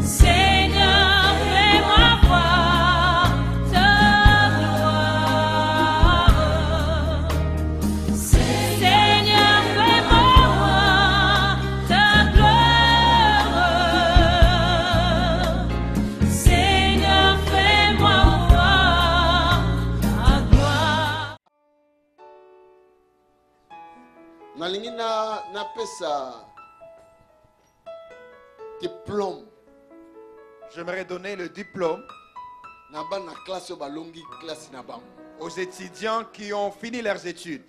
Seigneur, fais-moi voir ta gloire. Seigneur, fais-moi voir ta gloire. Seigneur, fais-moi voir ta gloire. nalingi na pesa diplôme J'aimerais donner le diplôme na bana classe balongi classe na bango aux étudiants qui ont fini leurs études.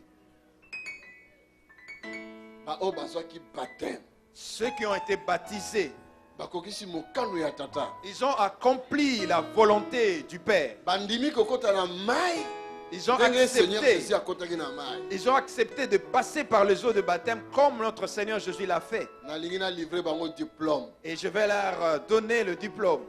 ba o bazwaki baptême Ceux qui ont été baptisés, bakokisi mokano ya tata ils ont accompli la volonté du Père. bandimi kokota na mai Ils ont ndenge Seigneur accepté, Jésus akotaki na mai ils ont accepté de passer par les eaux de baptême comme notre Seigneur Jésus l'a fait. nalingi na livrer bango diplôme Et je vais leur donner le diplôme.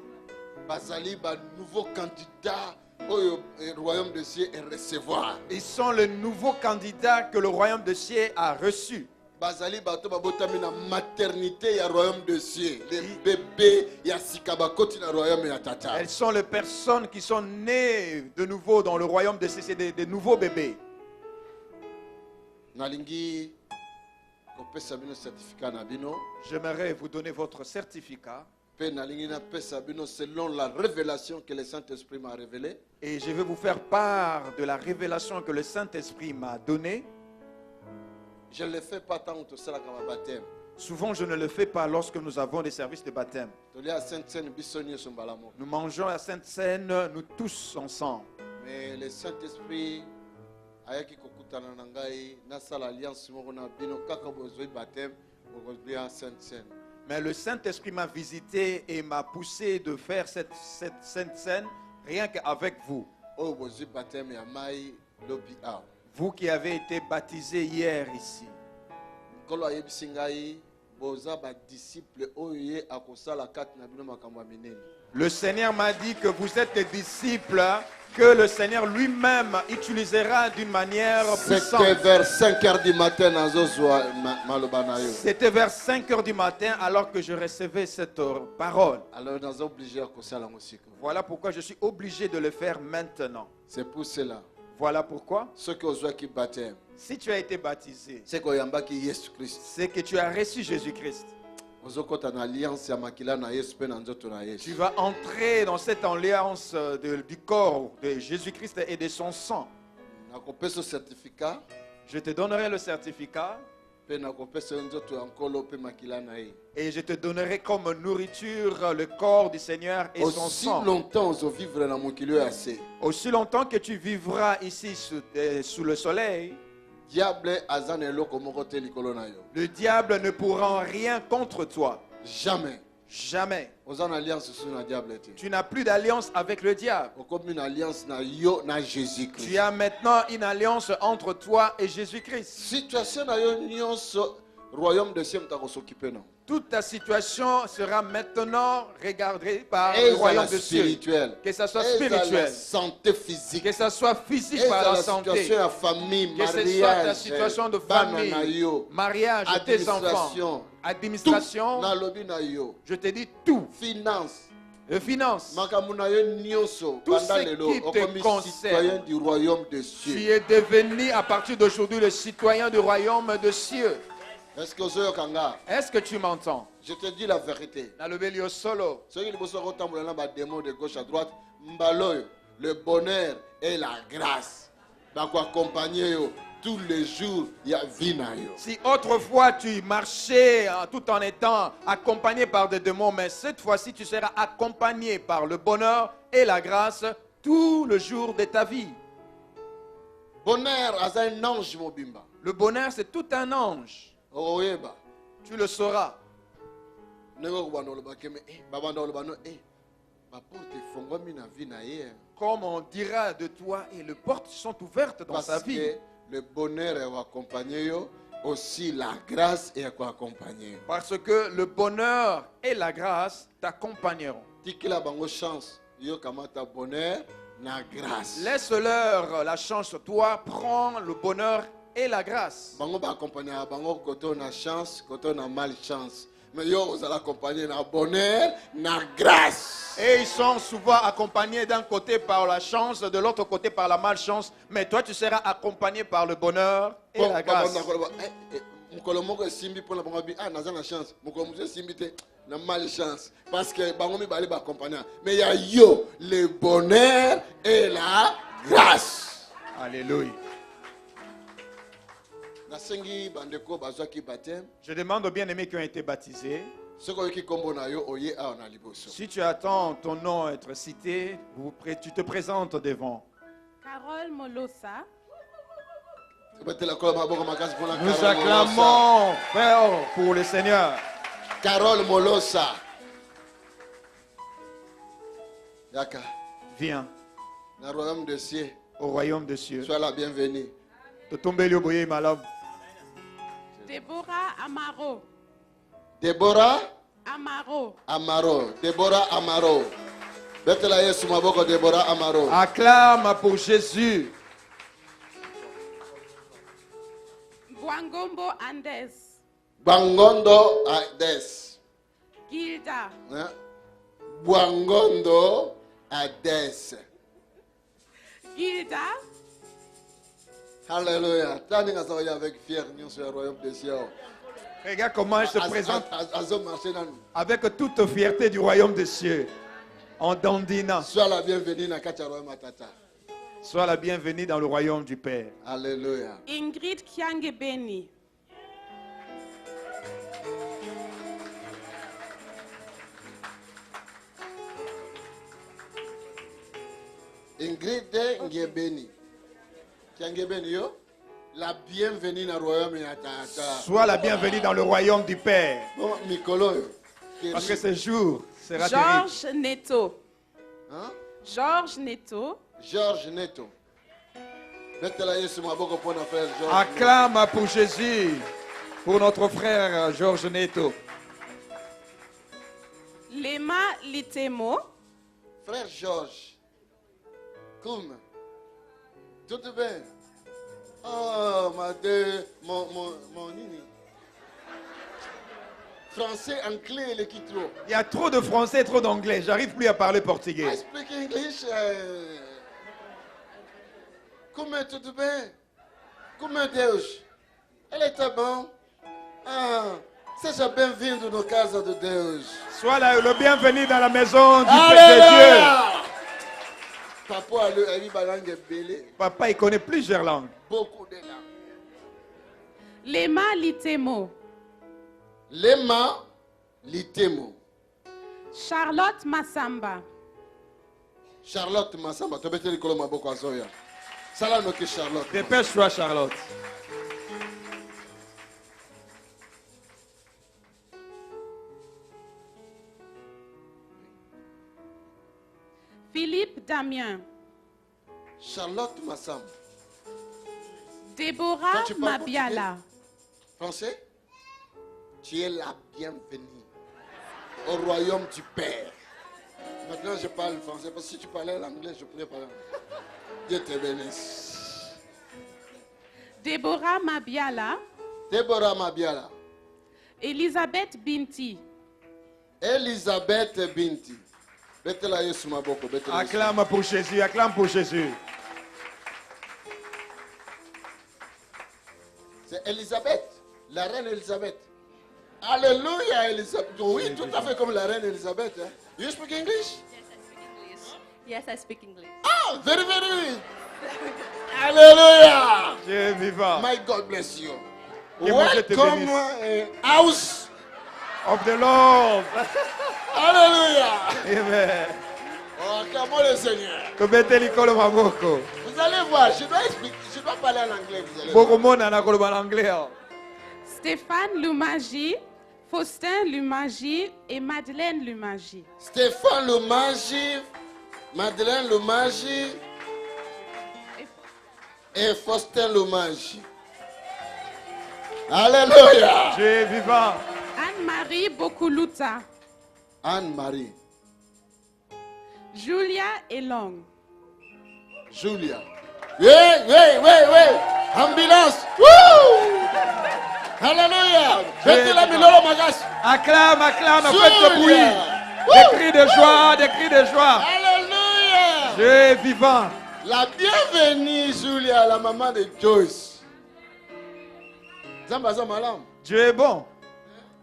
bazali ba nouveau candidat au royaume de cieux et recevoir Ils sont le nouveau candidat que le royaume de cieux a reçu. bazali bato babotami na maternité ya royaume de cieux les bébés ya sika bakoti na royaume ya tata Elles sont les personnes qui sont nées de nouveau dans le royaume de cieux, c'est des nouveaux bébés. nalingi kopesa bino certificat na bino J'aimerais vous donner votre certificat pe nalingi napesa bino selon la révélation que le Saint-Esprit m'a révélée. et je vais vous faire part de la révélation que le Saint-Esprit m'a donnée. Je ne le fais pas tant que ça comme baptême. Souvent, je ne le fais pas lorsque nous avons des services de baptême. Mais Nous mangeons la Sainte Seine, nous tous ensemble. le Saint-Esprit a qui kokutana na ngai na sala alliance moko na bino kaka bozoi baptême bokozbia Sainte Seine. Mais le Saint-Esprit m'a visité et m'a poussé de faire cette Sainte Seine rien qu'avec vous. Oh bozoi baptême ya mai lobi a. Vous qui avez été baptisés hier ici. Kolo ayebisi ngai boza ba disciple oyo akosala kati na bino makambo minene. Le Seigneur m'a dit que vous êtes des disciples que le Seigneur lui-même utilisera d'une manière puissante. C'était vers 5 heures du matin nazozwa maloba na yo. C'était vers 5 heures du matin alors que je recevais cette parole. Alors nazo obligé akosala mosiko. Voilà pourquoi je suis obligé de le faire maintenant. C'est pour cela. Voilà pourquoi, Ceux qui ont qui baptême, si tu as été baptisé, c'est que yambaki Jésus Christ. c'est que tu as reçu Jésus-Christ. Ozokota na alliance ya makila na Yesu pe na nzoto na Yesu. Tu vas entrer dans cette alliance du corps de Jésus-Christ et de son sang. Nakopesa certificat Je te donnerai le certificat pe nakopesa nzoto ya nkolo pe makila na ye. et je te donnerai comme nourriture le corps du Seigneur et son Aussi sang. longtemps ozo vivre na mokili oyo ase. Aussi longtemps que tu vivras ici sous le soleil, Diable azana eloko moko te likolo na yo. le diable ne pourra rien contre toi. Jamais. Jamais. Ozana alliance sur na diable te. Tu n'as plus d'alliance avec le diable. Okomi une alliance na yo na Jésus Tu Christ. as maintenant une alliance entre toi et Jésus-Christ. Situation na yo nyonso royaume de cieux mtako s'occuper non. Toute ta situation sera maintenant regardée par Et le royaume la de cieux. spirituel. Que ça soit Et la spirituel, santé physique. que ça soit physique Et par la la santé, situation de famille, que ce soit ta mariage, situation de bana na famille, yo, mariage, tes enfants, administration, administration, na lobi na yo, je te dis tout, finance, finance, makambo na yo nyonso, Tout pendant ce lelo, qui te okomi concerne. citoyen du royaume des tu cieux. es devenu à partir d'aujourd'hui le citoyen du royaume de cieux. Est-ce que ozoyo kanga? Est-ce que tu m'entends? Je te dis la vérité. Dans le Bélio solo, Ceux qui liboso kotambola na ba démon de gauche à droite, mbaloyo, le bonheur et la grâce. Bako accompagner yo tous les jours, il y a vie na yo. si autrefois tu marchais tout en étant accompagné par des démons, mais cette fois-ci tu seras accompagné par le bonheur et la grâce tout le jour de ta vie. Bonheur asa un ange mobimba. Le bonheur, c'est tout un ange. Oyeba. Tu le sauras. Nego kubanda olobake me babanda olobano baporte efongwami na vie na ye. Comme on dira de toi, et les portes sont ouvertes dans sa Parce vie. que le bonheur est accompagné yo, aussi la grâce est accompagnée. Parce que le bonheur et la grâce t'accompagneront. Tikila bango chance yo kamata bonheur na grâce. Laisse-leur la chance. Toi, prends le bonheur et la grâce. Bango ba accompagner bango koto na chance, koto na malchance. Mais yo, vous allez accompagner dans bonheur, dans grâce. Et ils sont souvent accompagnés d'un côté par la chance, de l'autre côté par la malchance. Mais toi, tu seras accompagné par le bonheur et la grâce. Mukolo moko simbi pour la bango bi naza na chance mukolo moko simbi te na malchance parce que bango mi bali ba accompagner mais il y a yo le bonheur et la grâce. Alléluia. Nasengi bandeko bazwaki baptême Je demande aux bien-aimés qui ont été baptisés, soko yoki kombo na yo oye a na liboso. si tu attends ton nom être cité, tu te présentes devant. Carole Molosa. Nous acclamons, Frère, pour le Seigneur. Carole Molosa. Yaka. Viens Dans le royaume des cieux. au royaume des cieux. Sois la bienvenue. Déborah Amaro. Déborah Amaro. Amaro. Déborah Amaro. Betela Yesu maboko Déborah Amaro. Acclame pour Jésus. Bwangombo Andes. Bangondo Ades. Gilda. Hein? Bwangondo Ades. Gilda. Alléluia. Tani nga saoya avec fier sur le royaume des cieux. Regarde comment elle se présente Azo marché dans avec toute fierté du royaume des cieux. En dandinant. Sois la bienvenue dans Kacha royaume matata. Sois la bienvenue dans le royaume du Père. Alléluia. Ingrid Kiangebeni. Ingrid Ngebeni. Kiangebeni yo. La bienvenue dans le royaume matata. Sois la bienvenue dans le royaume du Père. Bon, Mikolo yo. Parce que ce jour sera terrible. Georges Neto. Hein? Georges Neto. Georges Neto. Betela Yesu maboko pour notre frère Georges. Acclame pour Jésus, pour notre frère Georges Neto. Lema Litemo. Frère Georges. Comme. Tout bien. Oh, mon nini. Français, anglais, les qui trop. Il y a trop de français et trop d'anglais. J'arrive plus à parler I portugais. speak English. Como tudo bem? Como é Deus? Ele está bom? Seja bem-vindo na casa de Deus. Sois le bienvenu dans la maison de Dieu. Papa, il a langue belé. Papa, il connaît plusieurs langues. Beaucoup de langues. Lema Litemo. Lema Litemo. Charlotte Massamba. Charlotte Massamba. Tu peux te dire que maboko azoya. Sala no ki Charlotte. Dépêche-toi, Charlotte. Philippe Damien. Charlotte Massamba. Déborah Toi, tu parles Mabiala. Français? Tu es la bienvenue au royaume du Père. Maintenant, je parle français parce que si tu parlais l'anglais, je pourrais parler. Dieu te bénisse. Déborah Mabiala. Déborah Mabiala. Elisabeth Binti. Elisabeth Binti. Betela Yesu maboko. Betela Yesu. Acclame pour Jésus, acclame pour Jésus. C'est Elisabeth, la reine Elisabeth. Alléluia, Elisabeth. Oui, tout à fait comme la reine Elisabeth. Hein. You speak English? Yes, I speak English. Ah, very, very. Alléluia. Dieu est vivant. My God bless you. Que mon Dieu te Welcome house. Of the Lord. Alléluia. Amen. Oh, acclamons le Seigneur. Tobete likolo maboko. Vous allez voir, je dois parler en anglais. Vous allez voir. Bokomona na koloba en anglais. Stéphane Lumagie. Faustin Lumagie et Madeleine Lumagie. Stéphane Lumagie, Madeleine Lumagie et Faustin Lumagie. Alléluia. Dieu est vivant. Anne-Marie Bokuluta. Anne-Marie, Julia Elong. Julia. Oui. Ambulance. Woo! Alléluia. Mettez la milolo magas. Acclame, acclame, faites de Julia. bruit. Des cris de joie, des cris de joie. Alléluia. Dieu est vivant. La bienvenue, Julia, la maman de Joyce. Zamba malam. Dieu est bon.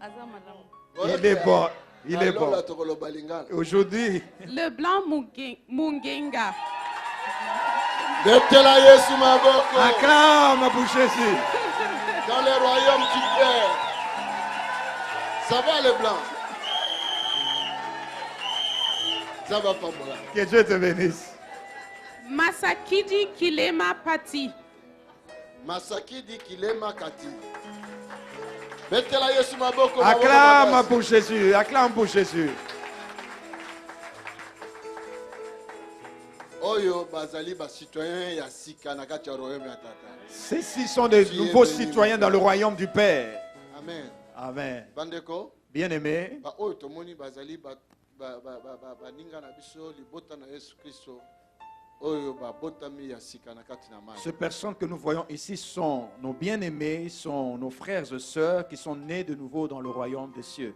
Azamalam. Il est bon. Il est bon. bon. Aujourd'hui, Le blanc Mungenga. Betela Yesu maboko. acclame pour Jésus. Dans le royaume du Père. Ça va les blancs? Ça va pas moi. Que Dieu te bénisse. Masakidi Kilema Pati. Masaki dit qu'il est Makati. Betela Yesu maboko. Acclame pour Jésus. Acclame pour Jésus. Oyo bazali ba citoyen ya sika na kati ya royaume ya tata. Ceux-ci sont des nouveaux citoyens dans le royaume du Père. Amen. Amen. Bandeko, Bien-aimés, ba oyo tomoni bazali ba ninga na biso libota na Yesu Kristo. Oyo ba botami ya sika na kati na mai. ces personnes que nous voyons ici sont nos bien-aimés, sont nos frères et sœurs qui sont nés de nouveau dans le royaume des cieux.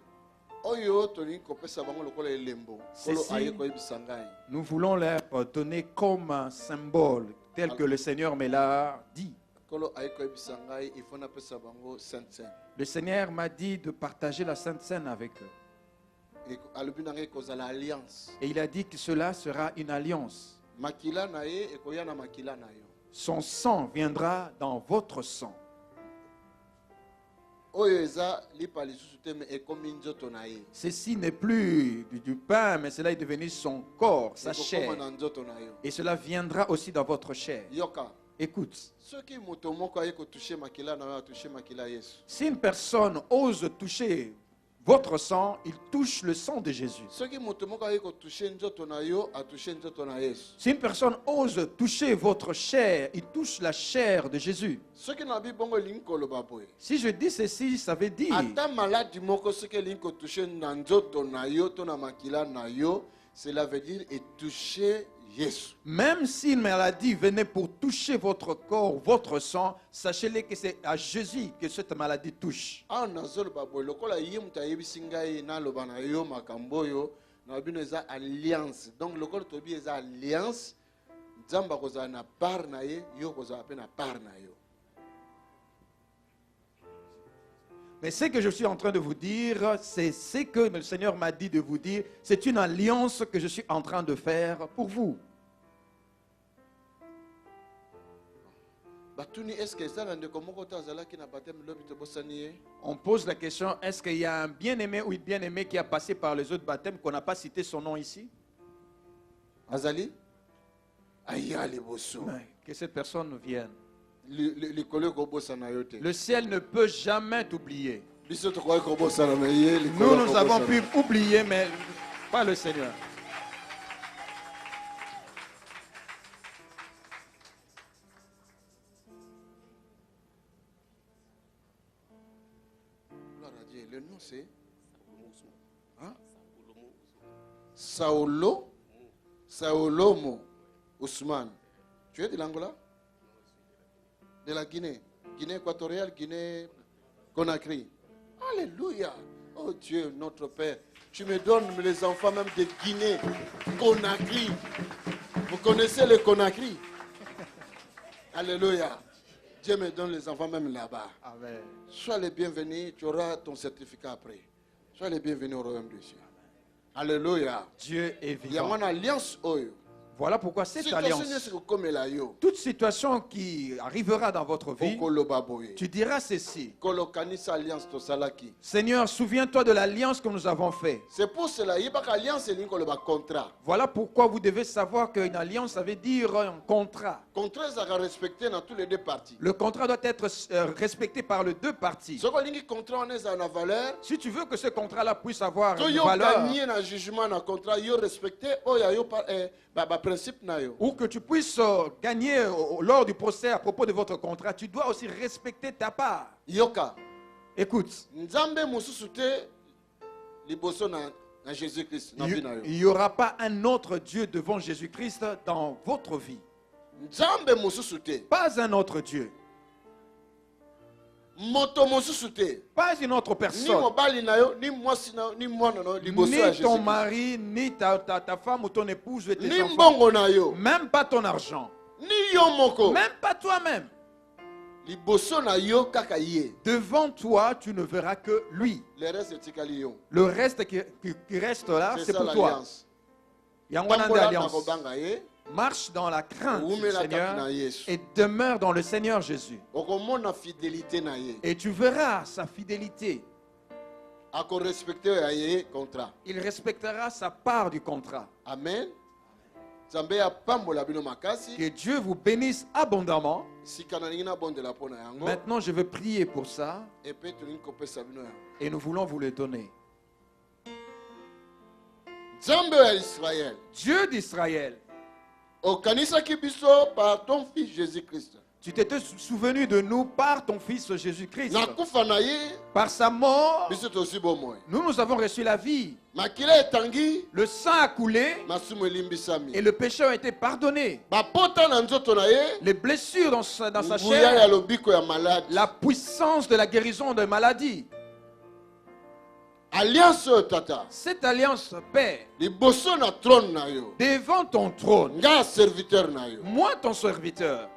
Oyo toni kopesa bango lokola elembo. Kolo Ceci- aye ko yebisa ngai. Nous voulons leur donner comme un symbole, tel que le Seigneur me l'a dit. Kolo aye ko yebisa ngai, il faut na pesa bango sainte. Le Seigneur m'a dit de partager la Sainte Seine avec eux. Et alobi na ngai kozala alliance. Et il a dit que cela sera une alliance. Makila na ye ekoya na makila na yo. Son sang viendra dans votre sang. Oyo eza lipa lisusu te me ekomi nzoto na ye. Ceci n'est plus du pain, mais cela est devenu son corps, sa chair. Ekokoma na nzoto na yo. Et cela viendra aussi dans votre chair. Yoka. Écoute, Soki moto moko aye ko toucher makila na yo, a toucher makila Yesu. si une personne ose toucher votre sang, il touche le sang de Jésus. Soki moto moko aye ko toucher nzoto na yo, a toucher nzoto na Yesu. Si une personne ose toucher votre chair, il touche la chair de Jésus. Soki na bi bongo elingi koloba boye. Si je dis ceci, ça veut dire, Ata maladi moko soki elingi ko toucher na nzoto na yo to na makila na yo, cela veut dire et toucher Yesu. même si une maladie venait pour toucher votre corps, votre sang, sachez-le que c'est à Jésus que cette maladie touche. Awa nazoloba boye lokola ye moto ayebisi ngai naloba na yo makambo oyo na bino eza alliance. Donc lokola tobi eza alliance, Nzambe akozala na part na ye, yo kozala pe na part na yo. Mais ce que je suis en train de vous dire, c'est ce que le Seigneur m'a dit de vous dire. C'est une alliance que je suis en train de faire pour vous. Batuni est-ce que eza na ndeko moko te azalaki na baptême lobi tobosani ye? On pose la question, est-ce qu'il y a un bien-aimé ou une bien-aimée qui a passé par les autres baptêmes qu'on n'a pas cité son nom ici? Azali? Aya liboso. Mais que cette personne vienne. Likolo kobosana yo te. Le ciel ne peut jamais t'oublier. Biso tokoki kobosana na ye Nous, likolo nous avons kobosana. pu oublier, mais pas le Seigneur. Gloire à Dieu. Le nom c'est hein? Saolomo Ousmane. Tu es de l'Angola? De la Guinée? Guinée équatoriale, Guinée Conakry. Alléluia. Oh Dieu, notre Père. Tu me donnes les enfants même de Guinée Conakry. Vous connaissez les Conakry? Alléluia. Dieu me donne les enfants même là-bas. Amen. Sois les bienvenus, tu auras ton certificat après. Sois les bienvenus au royaume des cieux. Alléluia. Dieu est Il y a vivant. une alliance. Voilà pourquoi cette alliance, toute situation qui arrivera dans votre vie, tu diras ceci. Seigneur, souviens-toi de l'alliance que nous avons faite. C'est pour cela qu'il y a alliance et un contrat. Voilà pourquoi vous devez savoir qu'une alliance, ça veut dire un contrat. Le contrat est respecté dans tous les deux parties. Le contrat doit être respecté par les deux parties. Si tu veux que ce contrat-là puisse avoir tu une valeur, ou que tu puisses gagner lors du procès à propos de votre contrat, tu dois aussi respecter ta part. Yoka. Écoute, Il n'y aura pas un autre Dieu devant Jésus-Christ dans votre vie. Pas un autre Dieu. moto mosusu te. Pas une autre Ni personne. mobali na yo, ni mwasi na yo, ni mwana na yo, liboso ya Ni ton Jésus. mari, ni ta femme ou ton épouse ou tes Ni enfants. mbongo na yo, Même pas ton argent. ni yo moko. Même pas toi-même. Liboso na yo kaka ye. Devant toi, tu ne verras que lui. Le reste etikali yo. Le reste qui reste là, C'est c'est ça pour toi. l'alliance. Yangonanda Tambola na alliance. kobanga ye. Marche dans la crainte du Oumela Seigneur na Yesu. et demeure dans le Seigneur Jésus. Okomona fidélité na ye. Et tu verras sa fidélité. Ako respecter ya ye contrat. Il respectera sa part du contrat. Amen. Nzambe ya pambola bino makasi. Que Dieu vous bénisse abondamment. Sika na ningi na bondela pona yango. Maintenant, je vais prier pour ça Et puis tu kopesa bino yango. et nous voulons vous le donner. Nzambe ya Israël. Dieu d'Israël, Okanisaki biso par ton fils Jésus-Christ. tu t'étais souvenu de nous par ton Fils Jésus-Christ. Na kufa na ye, Par sa mort, biso tosi bomoy. nous avons reçu la vie. Makila etangi, Le sang a coulé masumu elimbisami. et le péché a été pardonné. Bapota na nzoto na ye, Les blessures dans sa nguya chair, ya lobiko ya malade. la puissance de la guérison de maladies. Alliance oyo tata. Cette alliance, Père, Liboso na trône na yo. devant ton trône, Nga serviteur na yo. moi ton serviteur,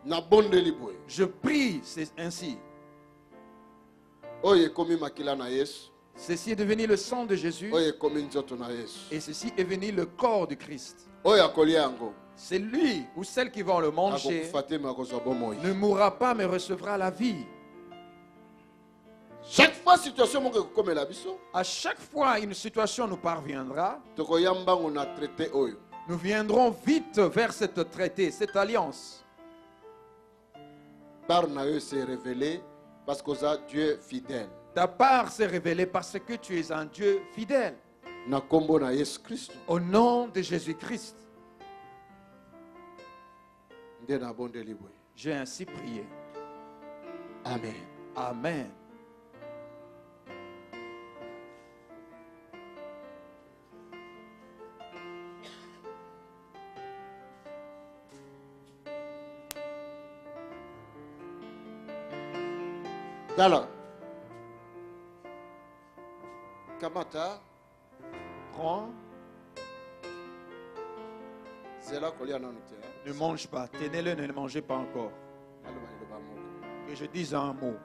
Na bondeli boye. je prie c'est ainsi. Oyo ekomi makila na Yesu. Ceci est devenu le sang de Jésus Oyo ekomi nzoto na Yesu. et ceci est devenu le corps de Christ. Oyo akolia yango. C'est lui ou celle qui va le manger Akokufa te me akozwa bomoi. ne mourra pas mais recevra la vie. Chaque fois situation moko ekokomela biso, À chaque fois une situation nous parviendra, tokoyambango na traité oyo. nous viendrons vite vers cette traité, cette alliance. Par na yo s'est révélé parce que ça Dieu fidèle. Ta part s'est révélée parce que tu es un Dieu fidèle. Na kombo na Yesu Christ. Au nom de Jésus-Christ, Nde na bondeli boye. j'ai ainsi prié. Amen. Amen. Tala. Kamata, Prends, zela kolia nanu te. ne mange pas. Tenez-le, ne le mangez pas encore. Naloba liloba moko. Que je dise un mot.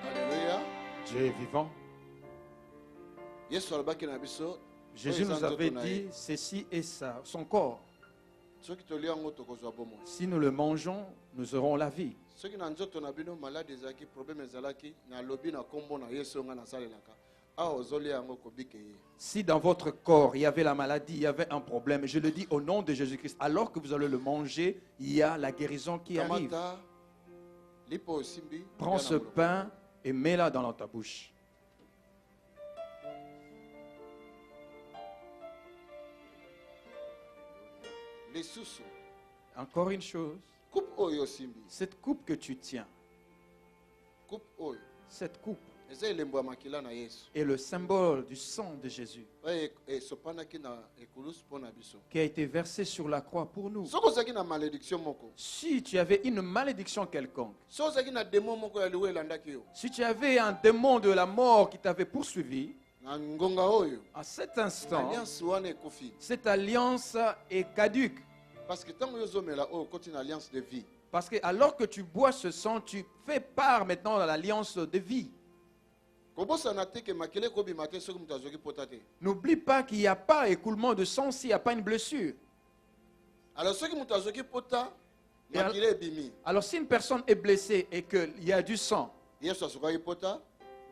Alléluia. Dieu est vivant. Yesu alobaki na biso. Jésus oyo eza nous avait nzoto na ye. dit, ceci est ça, son corps. Soki tolia yango tokozwa bomoi. Si nous le mangeons, nous aurons la vie. Soki na nzoto na bino malade ezalaki, problème ezalaki, na lobi na kombo na Yesu nga nasalelaka. Awa ozolia yango kobike ye. Si dans votre corps il y avait la maladie, il y avait un problème, je le dis au nom de Jésus-Christ, alors que vous allez le manger, il y a la guérison qui arrive. Kamata, lipo osimbi. Prends tia ce na moloko. pain et mets-la dans ta bouche. Lisusu. Encore une chose, Coupe oyo osimbi. cette coupe que tu tiens, Coupe oyo. cette coupe Eza elembo ya makila na Yesu. est le symbole du sang de Jésus Oyo esopanaki na ekulusu mpo na biso. qui a été versé sur la croix pour nous. Soki ozalaki na malédiction moko. Si tu avais une malédiction quelconque, Soki ozalaki na démon moko ya liwa elandaki yo. si tu avais un démon de la mort qui t'avait poursuivi, Na ngonga oyo. À cet instant, Alliance wana ekofi. cette alliance est caduque. Parce que tant que yozomela oyo koti na alliance de vie. Parce que alors que tu bois ce sang, tu fais part maintenant de l'alliance de vie. Kobosana te ke makele kobima te soki mutu azoki pota te. N'oublie pas qu'il n'y a pas écoulement de sang s'il n'y a pas une blessure. Alors soki mutu azoki pota Et makele ebimi. Alors si une personne est blessée et qu'il y a du sang, Yesu asokaki pota,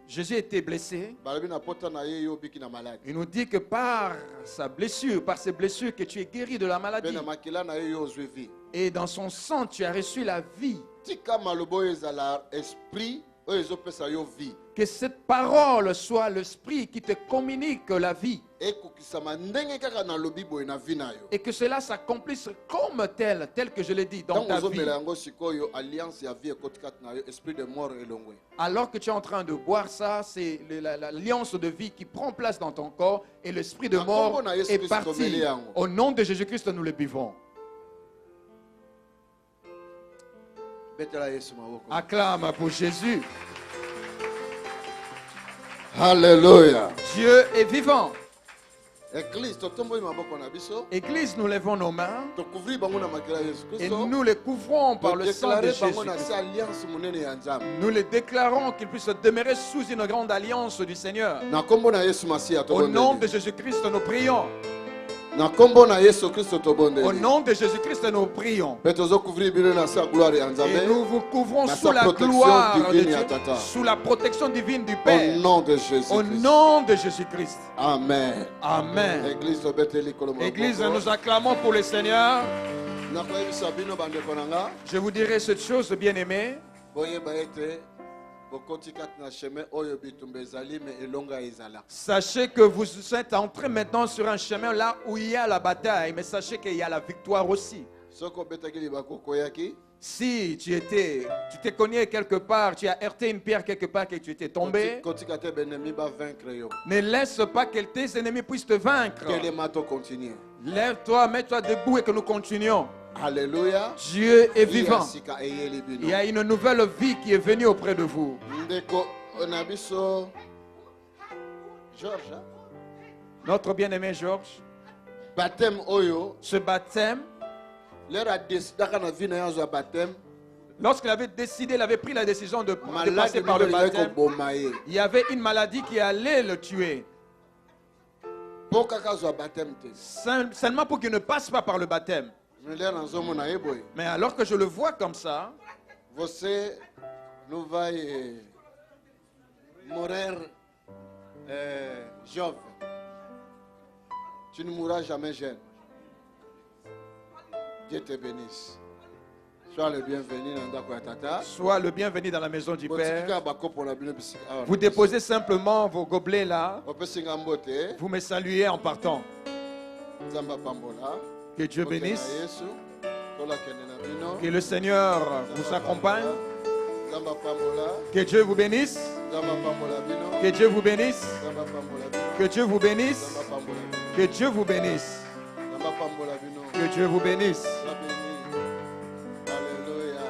Jésus était blessé, balobi na pota na ye yo biki na malade. il nous dit que par sa blessure, par ses blessures, que tu es guéri de la Pe maladie. na makela na ye yo ozwi vie. Et dans son sang, tu as reçu la vie. Tika maloba oyo ezala esprit oyo ezopesa yo vie. Que cette parole soit l'esprit qui te communique la vie. Ekokisama ndenge kaka na lobi boye na vie na yo. Et que cela s'accomplisse comme tel que je l'ai dit dans Tant ta vie. ozomela yango sikoyo alliance ya vie ekoti kati na yo esprit de mort elongwe. Alors que tu es en train de boire ça, c'est l'alliance de vie qui prend place dans ton corps et l'esprit de mort est parti. Au nom de Jésus-Christ, nous le buvons. Betela Yesu maboko. Acclame pour Jésus. Alléluia. Dieu est vivant. Église totomboyi maboko na biso. Église, nous lèvons nos mains Tokouvrir bango na makela ya Yesu et Kristo. nous les couvrons par le sang de Déclarer Jésus. bango na se alliance monene ya Nzambe. Nous les déclarons qu'ils puissent demeurer sous une grande alliance du Seigneur. Na kombo na Yesu Masiya Au nom de tobondeli. Jésus-Christ, nous prions. Na kombo na Yesu Kristo Au tobondeli. nom de Jésus-Christ, nous prions. Pe tozokouvrir bino na se ya gloire ya Et Nzambe. nous vous couvrons Dans sous sa la protection gloire de divine, Dieu, Yatata. sous la protection divine du Au Père. nom de Jésus. Au nom de Jésus-Christ. Amen. Amen. Église tobeteli kolo maboko. Église, nous acclamons pour le Seigneur. nakoyebisa bino bandeko na nga Je vous dirai cette chose, bien-aimés. boyeba ete bokoti kati na chemin oyo bitumba ezali me elonga ezala. Sachez que vous êtes entrés maintenant sur un chemin là où il y a la bataille, mais sachez qu'il y a la victoire aussi. soki obetaki libako okoyaki Si tu t'es cogné quelque part, tu as heurté une pierre quelque part et tu étais tombé, kotika te benemi bavaincre yo ne laisse pas que tes ennemis puissent te vaincre. kelema tocontinue. Lève-toi, mets-toi debout et que nous continuons. Alléluia. Dieu est vivant. Sika eyeli Il bino. y a une nouvelle vie qui est venue auprès de vous. ndeko na biso George hein? Notre bien-aimé Georges, baptême oyo ce baptême, lero adesidaka na vi na ye azwa baptême lorsqu'il avait décidé, il avait pris la décision de maladi passer par le moko elingaki baptême, koboma ye il y avait une maladie qui allait le tuer. mpo kaka azwa baptême te. Seulement pour qu'il ne passe pas par le baptême. lero nazomona ye boye Mais alors que je le vois comme ça, você não vai morrer jovem. Tu ne mourras jamais jeune. Dieu te bénisse. Sois le bienvenu dans ndako ya tata. sois le bienvenu dans la maison du Père. Botika bakopo na bino bisika awa. Vous déposez simplement vos gobelets là. Opesinga mbote. Vous me saluez en partant. Nzamba pambola. Que Dieu Mbote na bénisse. Yesu. Tola kende na bino. Que le Seigneur vous accompagne. Nzamba pambola. Que Dieu vous bénisse. Nzamba pambola bino. Que Dieu vous bénisse. Nzamba pambola bino. Que Dieu vous bénisse. Nzamba pambola bino. Que Dieu vous bénisse. Nzamba pambola bino. Que Dieu vous bénisse. Alléluia.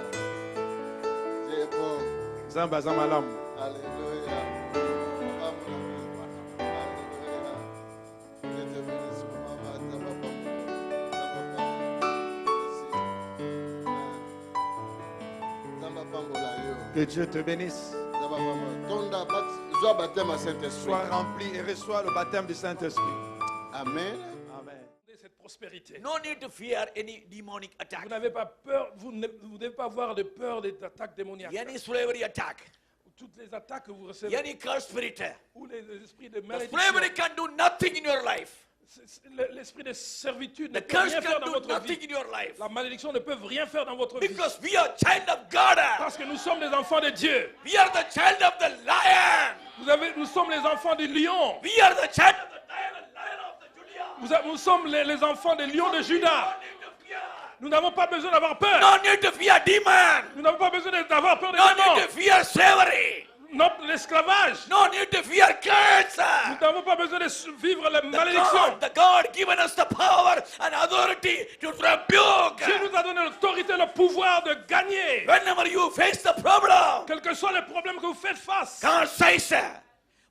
Dieu est bon. Zamba Zamalam. Alléluia. Alléluia. Dieu te bénisse, maman. Zamba pambola. Zamba pambola yo. Que Dieu te bénisse. Zamba pambola. Tonda bat joie baptême à Saint-Esprit. Sois rempli et reçois le baptême du Saint-Esprit. Amen. Amen. Cette prospérité. No need to fear any demonic attack. Vous n'avez pas peur, vous ne devez pas avoir de peur des attaques démoniaques. Any slavery attack, Toutes les attaques que vous recevez, any curse spirit, ou les esprits de the malédiction, slavery can do nothing in your life. l'esprit de servitude ne The peut curse rien faire can dans do votre nothing vie. in your life. La malédiction ne peut rien faire dans votre vie. Because we are child of God. Parce que nous sommes des enfants de Dieu. We are the child of the lion. Nous sommes les enfants du lion. We are the child of the lion of the Judah. Nous sommes les enfants des lions de Judas. No need to fear. Nous n'avons pas besoin d'avoir peur. No need to fear demon. Nous n'avons pas besoin d'avoir peur des No need démons. to fear slavery. Non, l'esclavage. No need to fear curse. Nous n'avons pas besoin de vivre les malédictions. The God given us the power and authority to rebuke. Dieu nous a donné l'autorité, le pouvoir de gagner. Whenever you face the problem, Quels que soient les problèmes que vous faites face. God says,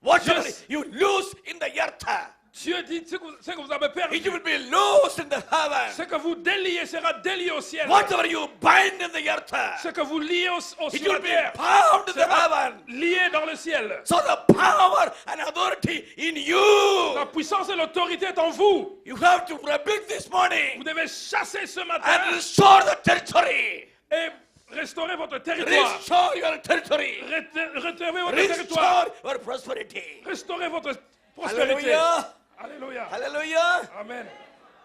Whatever Yes. you lose in the earth, Dieu dit ce que vous avez perdu, it will be loosed in the heaven. ce que vous déliez sera délié au ciel. Whatever you bind in the earth, Ce que vous liez it sur la will be terre bound in the sera heaven. lié dans le ciel. So the power and authority in you. La puissance et l'autorité est en vous. You have to rebuke this Vous morning devez chasser ce matin and restore the territory. et restaurer votre territoire. Restore your territory. Retrouvez votre territoire. Restore your prosperity. Restaurez votre prospérité. Hallelujah. Alléluia. Hallelujah. Amen.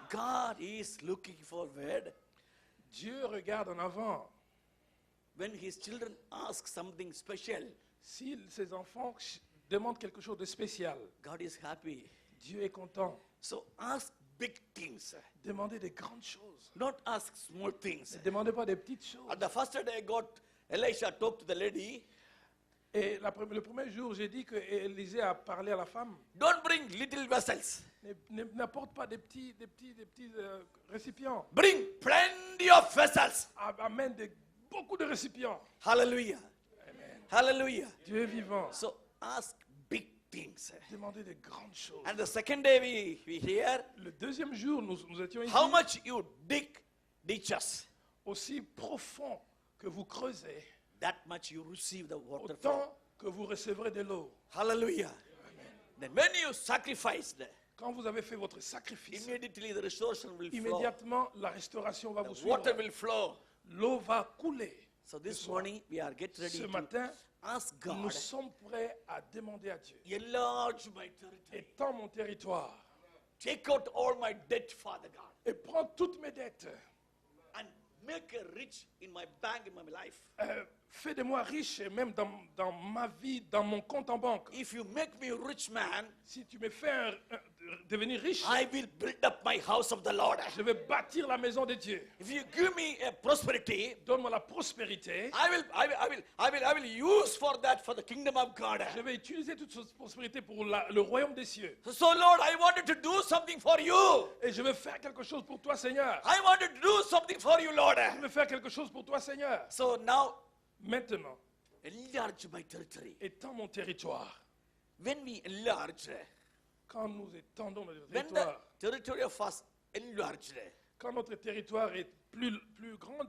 God is looking forward Dieu regarde en avant. when his children ask something special. Si ses enfants demandent quelque chose de spécial, God is happy. Dieu est content. So ask big things. Demandez des grandes choses. Don't ask small things. Ne demandez pas des petites choses. At the first day, Elisha talked to the lady. Et le premier jour, j'ai dit que Élisée a parlé à la femme. Don't bring little vessels. N'apporte pas des petits récipients. Bring plenty of vessels. Amène beaucoup de récipients. Hallelujah. Hallelujah. Dieu est vivant. So ask big things. Demandez des grandes choses. And the second day we hear Le deuxième jour, nous étions ici. how much you dig ditches, Aussi profond que vous creusez, that much you receive the water from. autant que vous recevrez de l'eau. Hallelujah. Then when you sacrificed, Quand vous avez fait votre sacrifice, immediately the restoration will flow. immédiatement la restauration va vous The water suivre. will flow. L'eau va couler. So this morning we are get ready Ce to matin, ask nous God, sommes prêts à demander à Dieu. enlarge my territory. Étends mon territoire Take out all my debt, Father God, et prends toutes mes dettes. and make a rich in my bank, in my life. Fais de moi riche et même dans ma vie, dans mon compte en banque. If you make me a rich man, Si tu me fais devenir riche, I will build up my house of the Lord. je vais bâtir la maison de Dieu. If you give me a prosperity, Donne-moi la prospérité. I will use for that for the kingdom of God. Je vais utiliser toute cette prospérité pour le royaume des cieux. So Lord, I wanted to do something for you. Et je vais faire quelque chose pour toi, Seigneur. I wanted to do something for you, Lord. Je vais faire quelque chose pour toi, Seigneur. So now, Maintenant, enlarge my territory. étends mon territoire. When we enlarge, Quand nous étendons notre when the territoire, territory of us enlarged, quand notre territoire est plus grand,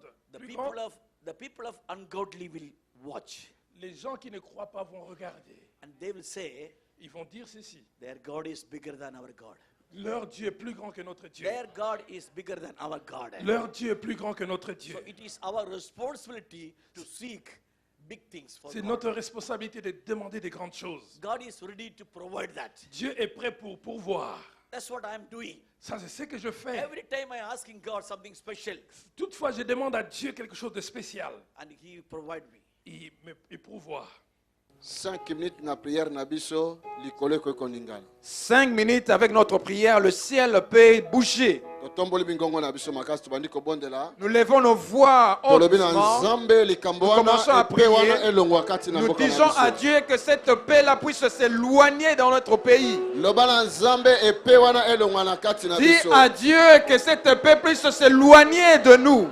the people of ungodly will watch, les gens qui ne croient pas vont regarder. and they will say, Ils vont dire ceci. their God is bigger than our God. Leur Dieu est plus grand que notre Dieu. Their God is bigger than our God. Leur Dieu est plus grand que notre So Dieu. it is our responsibility to seek big things for C'est God. notre responsabilité de demander des grandes choses. God is ready to provide that. Dieu est prêt pour pourvoir. That's what I'm doing. Ça, c'est ce que je fais. Every time I'm asking God something special, Toutefois, je demande à Dieu quelque chose de spécial. and He provide me. Il pourvoit. 5 minutes na prière na biso likolo ko koningana. 5 minutes avec notre prière, le ciel peut bouger. Totomboli bingongo na biso makasi tobandi ko bondela. Nous levons nos voix Tolobi na hautement. nzambe likambo wana commençons à epe wana prier. elongwa kati na Nous mboka na disons à biso. Dieu que cette paix-là puisse s'éloigner dans notre pays. Loba na nzambe epe wana elongwa na kati na Dis biso. à Dieu que cette paix puisse s'éloigner de nous.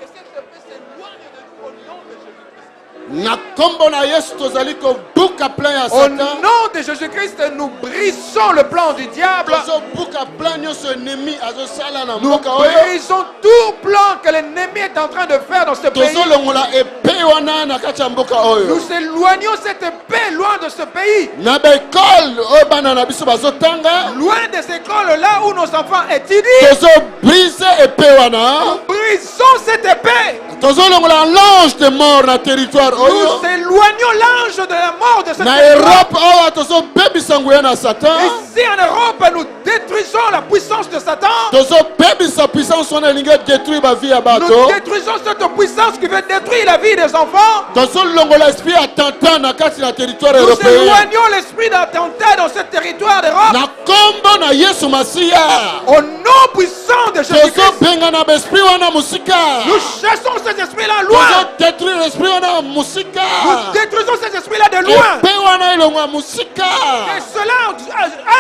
Que cette paix s'éloigne de nous au nom de Jésus-Christ. Na kombo na Yesu tozali ko buka plan ya Au Satan. nom de Jésus-Christ, nous brisons le plan du diable. Tozo buka plan nyonso ennemi azosala na Nous mboka oyo. brisons tout plan que l'ennemi est en train de faire dans ce pays. Tozo longola epe wana na kati ya mboka oyo. Nous éloignons cette paix loin de ce pays. Na bekol oyo bana na biso bazotanga. Loin des écoles là où nos enfants étudient. Tozo brise epe wana. Nous brisons cette épée. Tozo longola l'ange de mort na territoire Nous oyo. éloignons l'ange de la mort de ce Na territoire. Europe awa tozo bebisa nguya na Satan. Ici en Europe, nous détruisons la puissance de Satan. Tozo bebisa puissance wana elingi détruire ba vie ya Nous bato. détruisons cette puissance qui veut détruire la vie des enfants. Tozo longola esprit attentat na kati na territoire Nous européen. éloignons l'esprit d'attentat dans ce territoire d'Europe. Na kombo na Yesu Masiya. Au nom puissant de Tozo Jésus-Christ, benga na esprit wana musika. nous chassons ces esprits-là Tozo loin. détruire l'esprit wana musika. Nous détruisons ces esprits-là de loin. Epe wana elongwa musika. Que cela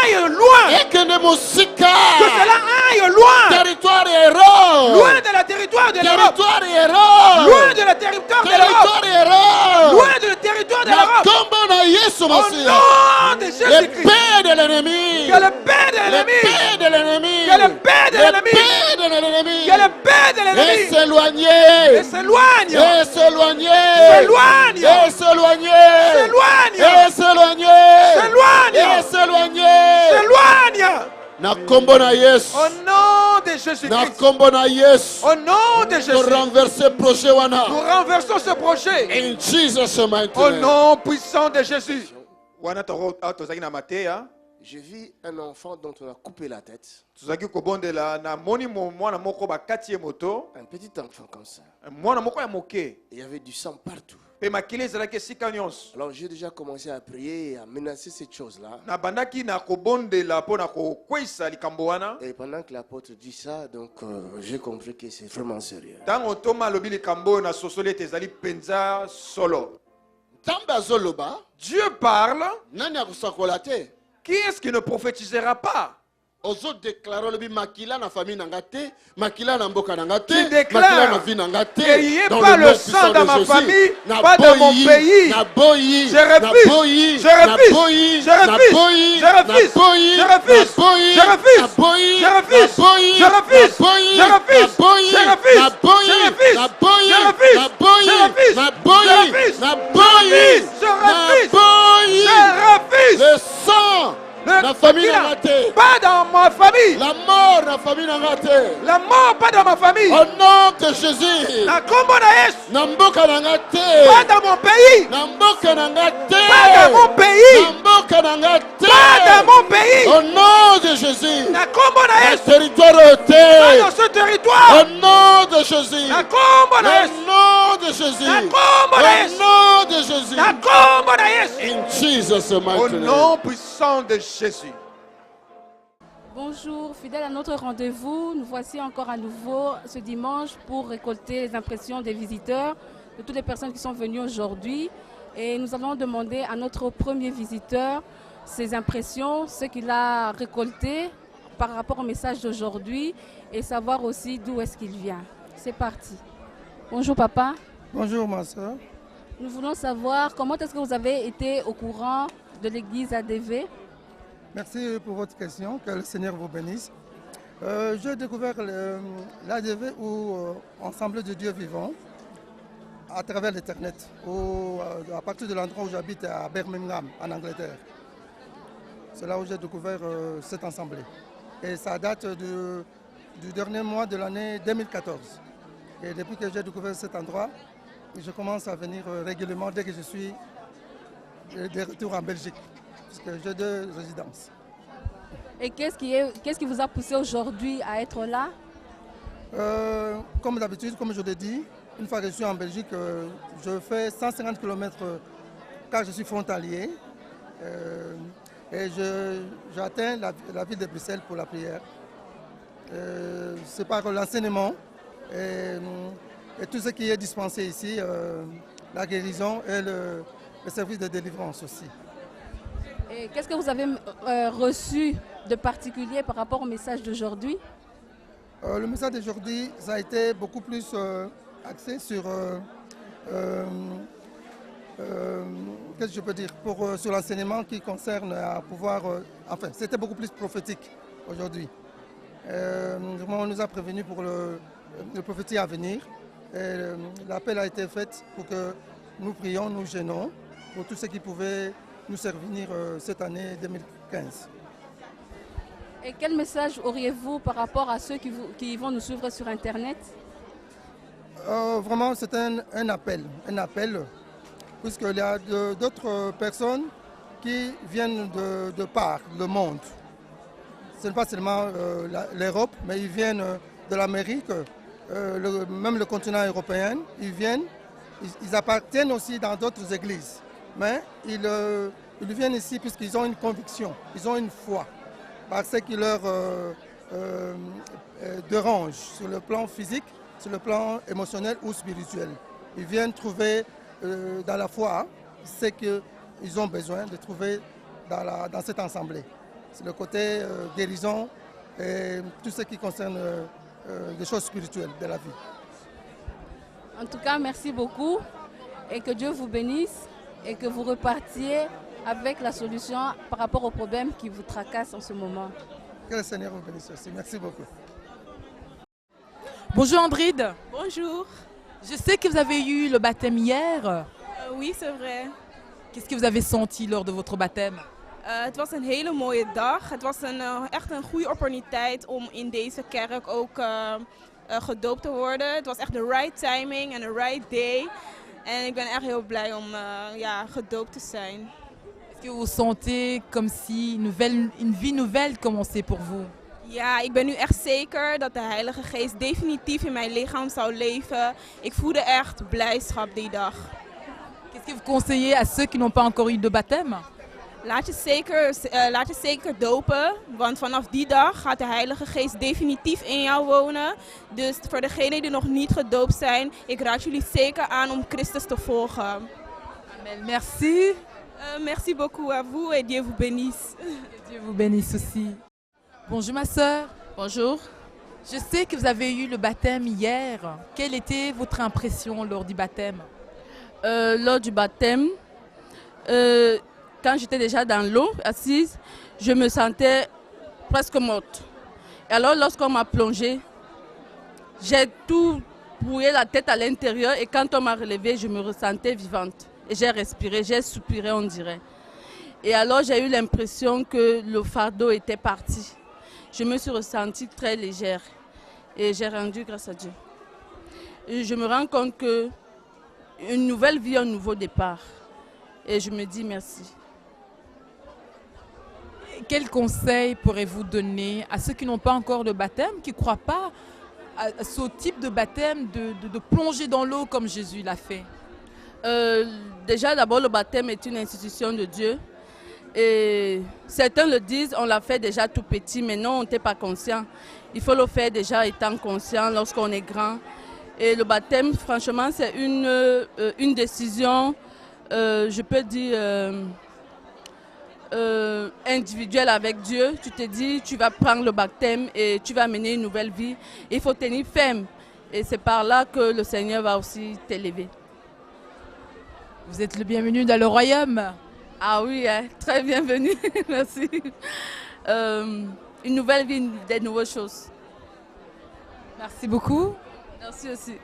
aille loin. Ekende musika. Que cela aille loin. Territoire héros. Loin de la territoire de l'Europe. Territoire héros. Loin de la territoire de l'Europe. Territoire héros. Loin de la territoire de Na l'Europe. kombo na Yesu Au Masiya. nom de Les Jésus-Christ. paix de l'ennemi. Que le paix de Les l'ennemi. paix de l'ennemi. Que le paix de Les l'ennemi. paix de l'ennemi. Que le paix de Et l'ennemi. s'éloigner. Et s'éloigne. Et s'éloigner. S'éloigne. Et s'éloigner. S'éloigne. Et s'éloigner. S'éloigne. Et s'éloigner. S'éloigne. Na kombo na Yesu. Au nom de Na Jésus-Christ. kombo na Yesu. Au nom de Nous Jésus. renverser projet wana. Nous renversons ce projet. In Jesus mighty Au name. nom puissant de Jésus. Wana toro tozaki na mateya. J'ai vu un enfant dont on a coupé la tête. Tozaki kobondela na moni mwana moko bakati ye moto. Un petit enfant comme ça. Mwana moko ya moke. Et il y avait du sang partout. Pe makili ezalaki esika nyonso. Alors j'ai déjà commencé à prier et à menacer cette chose-là. Na bandaki na kobondela mpo na kokweyisa likambo wana. Et pendant que l'apôtre dit ça, donc j'ai compris que c'est vraiment sérieux. Ntango toma alobi likambo oyo na sosoli ete ezali mpenza solo. Nzambe azoloba. Dieu parle. Nani akosakola te? Qui est-ce qui ne prophétisera pas? Ozo déclarer le makila na famille nangate, makila na mboka nangate, Tu déclares makila na vie nangate. qu'il n'y ait pas le sang dans ma famille, pas dans mon pays. Na boyi, Je refuse. Je refuse. Je refuse. Je refuse. Je refuse. Je refuse. Je refuse. Je refuse. Je refuse. Je refuse. Je refuse. Je refuse. Le sang la famille nangate. Pas dans ma famille. La mort la famille nangate. La mort pas dans ma famille. Au nom de Jésus. La kombo na Yesu. Na mboka nangate. Pas dans mon pays. Na mboka nangate. Pas dans mon pays. Na mboka nangate. Pas dans mon pays. Au nom de Jésus. La kombo na Le Yesu. territoire Pas ôté. dans ce territoire. Au nom de Jésus. La kombo na Yesu. Au nom de Jésus. La kombo na Yesu. Au nom de Jésus. La kombo na Yesu. In Jesus Au mighty name. nom puissant de Jésus. Bonjour, fidèles à notre rendez-vous, nous voici encore à nouveau ce dimanche pour récolter les impressions des visiteurs, de toutes les personnes qui sont venues aujourd'hui. Et nous allons demander à notre premier visiteur ses impressions, ce qu'il a récolté par rapport au message d'aujourd'hui et savoir aussi d'où est-ce qu'il vient. C'est parti. Bonjour papa. Bonjour ma soeur. Nous voulons savoir comment est-ce que vous avez été au courant de l'église ADV. Merci pour votre question, que le Seigneur vous bénisse. J'ai découvert l'ADV ou Ensemble de Dieu vivant à travers l'Internet, à partir de l'endroit où j'habite à Birmingham, en Angleterre. C'est là où j'ai découvert cette assemblée. Et ça date du dernier mois de l'année 2014. Et depuis que j'ai découvert cet endroit, je commence à venir régulièrement dès que je suis de retour en Belgique, puisque j'ai 2 résidences. Et qu'est-ce qui vous a poussé aujourd'hui à être là? Comme d'habitude, comme je l'ai dit, une fois que je suis en Belgique, je fais 150 km car je suis frontalier. Et j'atteins la ville de Bruxelles pour la prière. C'est par l'enseignement et tout ce qui est dispensé ici, la guérison et le service de délivrance aussi. Et qu'est-ce que vous avez reçu de particulier par rapport au message d'aujourd'hui? Le message d'aujourd'hui, ça a été beaucoup plus axé sur, qu'est-ce que je peux dire, sur l'enseignement qui concerne à pouvoir, enfin, c'était beaucoup plus prophétique aujourd'hui. On nous a prévenus pour le prophétie à venir. L'appel a été fait pour que nous prions, nous gênons, pour tout ce qui pouvait nous servir cette année 2015. Et quel message auriez-vous par rapport à ceux qui vont nous suivre sur Internet? Vraiment, c'est un appel, puisqu'il y a d'autres personnes qui viennent de par le monde. Ce n'est pas seulement l'Europe, mais ils viennent de l'Amérique, même le continent européen. Ils appartiennent aussi dans d'autres églises, mais ils viennent ici puisqu'ils ont une conviction, ils ont une foi, parce qu'ils leur dérange sur le plan physique, sur le plan émotionnel ou spirituel. Ils viennent trouver dans la foi ce qu'ils ont besoin de trouver dans cette assemblée. C'est le côté guérison et tout ce qui concerne les choses spirituelles de la vie. En tout cas, merci beaucoup et que Dieu vous bénisse. et que vous repartiez avec la solution par rapport aux problèmes qui vous tracassent en ce moment. Que le Seigneur vous bénisse aussi. Merci beaucoup. Bonjour Andride. Bonjour. Je sais que vous avez eu le baptême hier. Oui, c'est vrai. Qu'est-ce que vous avez senti lors de votre baptême? Het was een hele mooie dag. Het was echt een goede opportuniteit om in deze kerk ook gedoopt te worden. Het was echt de right timing en de right day. En ik ben echt heel blij om gedoopt te zijn. Est-ce que vous vous sentez comme si une vie nouvelle commençait pour vous? Ja, ik ben nu echt zeker dat de Heilige Geest definitief in mijn lichaam zou leven. Ik voelde echt blijdschap die dag. Qu'est-ce que vous conseillez à ceux qui n'ont pas encore eu de baptême? Laat je zeker dopen, want vanaf die dag gaat de Heilige Geest definitief in jou wonen. Dus voor degenen die nog niet gedoopt zijn, ik raad jullie zeker aan om Christus te volgen. Amen. Merci. Merci beaucoup à vous et Dieu vous bénisse. Dieu vous bénisse aussi. Bonjour ma sœur. Bonjour. Je sais que vous avez eu le baptême hier. Quelle était votre impression lors du baptême? Lors du baptême, quand j'étais déjà dans l'eau, assise, je me sentais presque morte. Et alors, lorsqu'on m'a plongée, j'ai tout brouillé la tête à l'intérieur et quand on m'a relevée, je me ressentais vivante. Et j'ai respiré, j'ai soupiré, on dirait. Et alors, j'ai eu l'impression que le fardeau était parti. Je me suis ressentie très légère et j'ai rendu grâce à Dieu. Et je me rends compte qu'une nouvelle vie, un nouveau départ. Et je me dis merci. Quel conseil pourrez-vous donner à ceux qui n'ont pas encore de baptême, qui ne croient pas à ce type de baptême, de plonger dans l'eau comme Jésus l'a fait? Déjà, d'abord, le baptême est une institution de Dieu. Et certains le disent, on l'a fait déjà tout petit, mais non, on n'était pas conscient. Il faut le faire déjà étant conscient lorsqu'on est grand. Et le baptême, franchement, c'est une décision, je peux dire, individuelle avec Dieu. Tu te dis, tu vas prendre le baptême et tu vas mener une nouvelle vie. Il faut tenir ferme. Et c'est par là que le Seigneur va aussi t'élever. Vous êtes le bienvenu dans le royaume. Ah oui, hein, très bienvenue, merci. Une nouvelle vie, des nouvelles choses. Merci beaucoup. Merci aussi.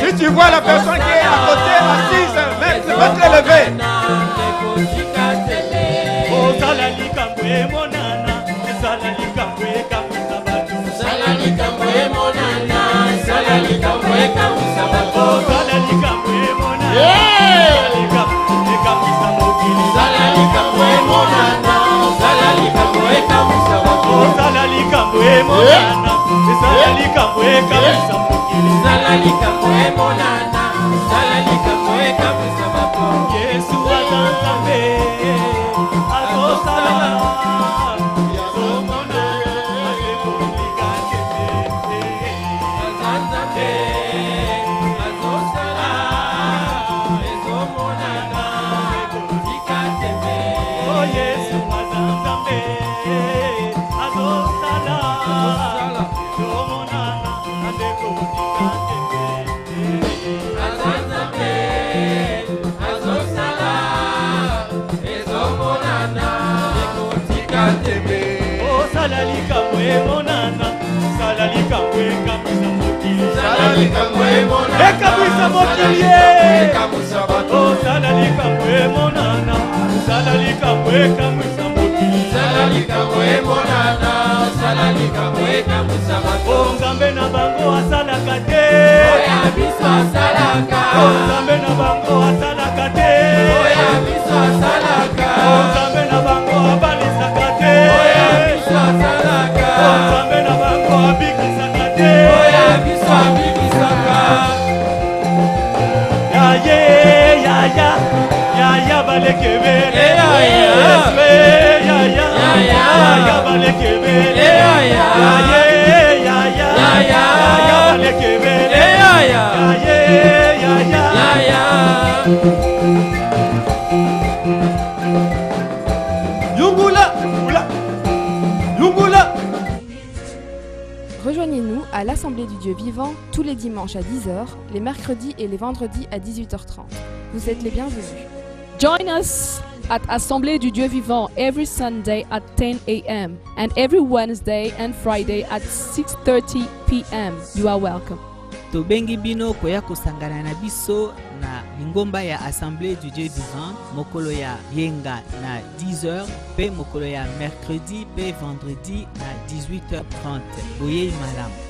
Si tu vois la personne qui est à côté assise, même tu vas te lever. Salali ekamwisa mokiliye osala likambo emonana osala likambo ekamwisa mokili o nzambe na bango asalaka te o nzambe na bango asalaka te o nzambe na bango abalisaka te o nzambe na bango abikisaka te yaya balekebele yaya balekebele yaya balekebele yaya yungula yungula. Rejoignez-nous à l'Assemblée du Dieu vivant tous les dimanches à 10h, les mercredis et les vendredis à 18h30. Vous êtes les bienvenus. Join us at Assemblée du Dieu vivant every Sunday at 10 a.m. and every Wednesday and Friday at 6:30 p.m. You are welcome. Tobengi bino koya kosangana na biso na lingomba ya Assemblée du Dieu vivant mokolo ya yenga na 10h pe mokolo ya mercredi pe vendredi na 18h30. Boye malamu.